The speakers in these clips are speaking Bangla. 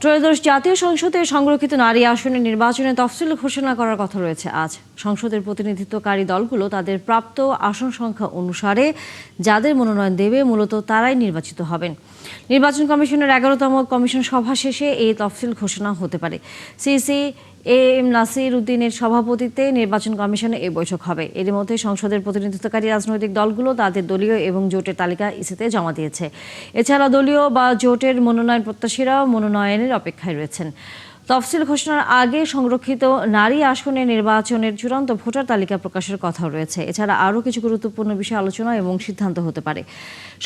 ত্রয়োদশ জাতীয় সংসদের সংরক্ষিত নারী আসনে নির্বাচনে তফসিল ঘোষণা করার কথা রয়েছে আজ। সংসদের প্রতিনিধিত্বকারী দলগুলো তাদের প্রাপ্ত আসন সংখ্যা অনুসারে যাদের মনোনয়ন দেবে মূলত তারাই নির্বাচিত হবেন। নির্বাচন কমিশনের 11তম কমিশন সভা শেষে এই তফসিল ঘোষণা হতে পারে। সিসি এম নাসির উদ্দিনের সভাপতিত্বে নির্বাচন কমিশনে এই বৈঠক হবে। এর মধ্যে সংসদের প্রতিনিধিত্বকারী রাজনৈতিক দলগুলো তাদের দলীয় এবং জোটের তালিকা ইসিতে জমা দিয়েছে। এছাড়া দলীয় বা জোটের মনোনয়ন প্রত্যাশীরাও মনোনয়নের অপেক্ষায় রয়েছেন। তফসিল ঘোষণার আগে সংরক্ষিত নারী আসনে নির্বাচনের চূড়ান্ত ভোটার তালিকা প্রকাশের কথাও রয়েছে। এছাড়া আরও কিছু গুরুত্বপূর্ণ বিষয় আলোচনা এবং সিদ্ধান্ত হতে পারে।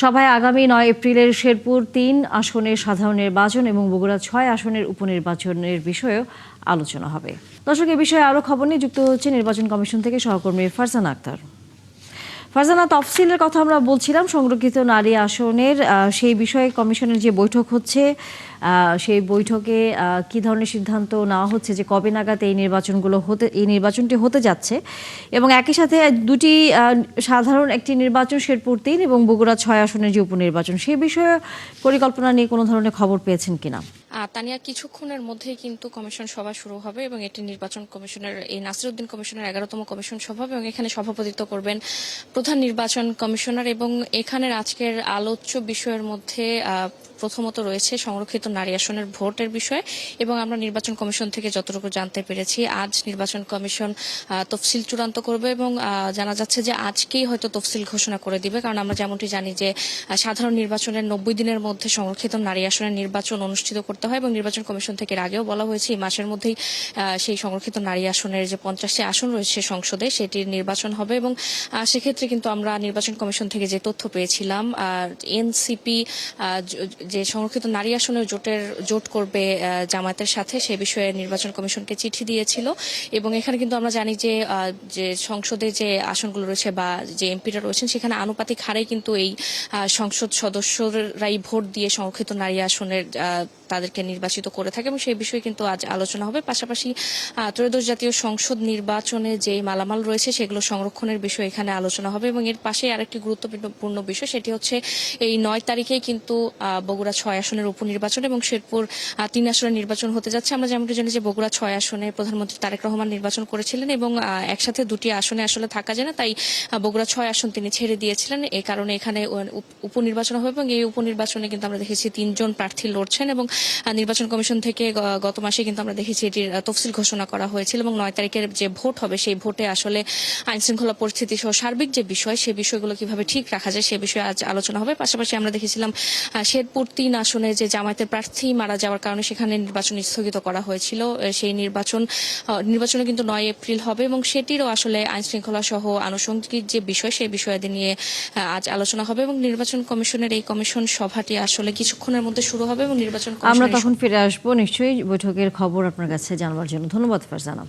সভায় আগামী 9 এপ্রিলের শেরপুর 3 আসনের সাধারণ নির্বাচন এবং বগুড়া 6 আসনের উপনির্বাচনের বিষয়েও আলোচনা হবে। দর্শক, এ বিষয়ে আরও খবর নিয়ে যুক্ত হচ্ছে নির্বাচন কমিশন থেকে সহকর্মী ফারজানা আক্তার। ফারজানা, তফসিলের কথা আমরা বলছিলাম, সংরক্ষিত নারী আসনের সেই বিষয়ে কমিশনের যে বৈঠক হচ্ছে সেই বৈঠকে কি ধরনের সিদ্ধান্ত নেওয়া হচ্ছে, যে কবে নাগাদ এই নির্বাচনটি হতে যাচ্ছে, এবং একই সাথে দুটি সাধারণ একটি নির্বাচন শেরপুর 3 এবং বগুড়া 6 আসনের যে উপনির্বাচন, সেই বিষয়ে পরিকল্পনা নিয়ে কোনো ধরনের খবর পেয়েছেন কিনা? তানিয়া, কিছুক্ষণের মধ্যেই কিন্তু কমিশন সভা শুরু হবে এবং এটি নির্বাচন কমিশনের এই নাসির উদ্দিন কমিশনের 11তম কমিশন সভা হবে এবং এখানে সভাপতিত্ব করবেন প্রধান নির্বাচন কমিশনার। এবং এখানের আজকের আলোচ্য বিষয়ের মধ্যে প্রথমত রয়েছে সংরক্ষিত নারী আসনের ভোটের বিষয়। এবং আমরা নির্বাচন কমিশন থেকে যতটুকু জানতে পেরেছি, আজ নির্বাচন কমিশন তফসিল চূড়ান্ত করবে এবং জানা যাচ্ছে যে আজকেই হয়তো তফসিল ঘোষণা করে দিবে। কারণ আমরা যেমনটি জানি যে সাধারণ নির্বাচনের 90 দিনের মধ্যে সংরক্ষিত নারী আসনের নির্বাচন অনুষ্ঠিত করতে হয় এবং নির্বাচন কমিশন থেকে আগেও বলা হয়েছে এই মাসের মধ্যেই সেই সংরক্ষিত নারী আসনের যে 50টি আসন রয়েছে সংসদে, সেটির নির্বাচন হবে। এবং সেক্ষেত্রে কিন্তু আমরা নির্বাচন কমিশন থেকে যে তথ্য পেয়েছিলাম, এনসিপি যে সংরক্ষিত নারী আসনের জোট করবে জামায়াতের সাথে, সে বিষয়ে নির্বাচন কমিশনকে চিঠি দিয়েছিল। এবং এখানে কিন্তু আমরা জানি যে সংসদে যে আসনগুলো রয়েছে বা যে এমপিরা রয়েছেন, সেখানে আনুপাতিক হারে কিন্তু এই সংসদ সদস্যরাই ভোট দিয়ে সংরক্ষিত নারী আসনের তাদেরকে নির্বাচিত করে থাকে এবং সেই বিষয়ে কিন্তু আজ আলোচনা হবে। পাশাপাশি ত্রয়োদশ জাতীয় সংসদ নির্বাচনে যে মালামাল রয়েছে সেগুলো সংরক্ষণের বিষয়ে এখানে আলোচনা হবে। এবং এর পাশে আরেকটি গুরুত্বপূর্ণ বিষয়, সেটি হচ্ছে এই 9 তারিখেই কিন্তু বগুড়া 6 আসনের উপনির্বাচন এবং শেরপুর 3 আসনের নির্বাচন হতে যাচ্ছে। আমরা যেমনটি জানি যে বগুড়া 6 আসনে প্রধানমন্ত্রী তারেক রহমান নির্বাচন করেছিলেন এবং একসাথে দুটি আসনে আসলে থাকা যায় না, তাই বগুড়া 6 আসন তিনি ছেড়ে দিয়েছিলেন। এই কারণে এখানে উপনির্বাচন হবে এবং এই উপনির্বাচনে কিন্তু আমরা দেখেছি 3 জন প্রার্থী লড়ছেন। এবং নির্বাচন কমিশন থেকে গত মাসে কিন্তু আমরা দেখেছি এটির তফসিল ঘোষণা করা হয়েছিল এবং 9 তারিখের যে ভোট হবে সেই ভোটে আসলে আইন শৃঙ্খলা পরিস্থিতি সহ সার্বিক যে বিষয়, সেই বিষয়গুলো কিভাবে ঠিক রাখা যায় সে বিষয়ে আজ আলোচনা হবে। পাশাপাশি আমরা দেখেছিলাম শেরপুর 3 আসনে যে জামায়াতের প্রার্থী মারা যাওয়ার কারণে সেখানে নির্বাচন স্থগিত করা হয়েছিল, সেই নির্বাচনে কিন্তু 9 এপ্রিল হবে এবং সেটিরও আসলে আইন শৃঙ্খলা সহ আনুষঙ্গিক যে বিষয়, সেই বিষয়াদি নিয়ে আজ আলোচনা হবে। এবং নির্বাচন কমিশনের এই কমিশন সভাটি আসলে কিছুক্ষণের মধ্যে শুরু হবে এবং নির্বাচন আমরা তখন ফিরে আসবো নিশ্চয়ই বৈঠকের খবর আপনার কাছে জানাবার জন্য। ধন্যবাদ ফারজানা।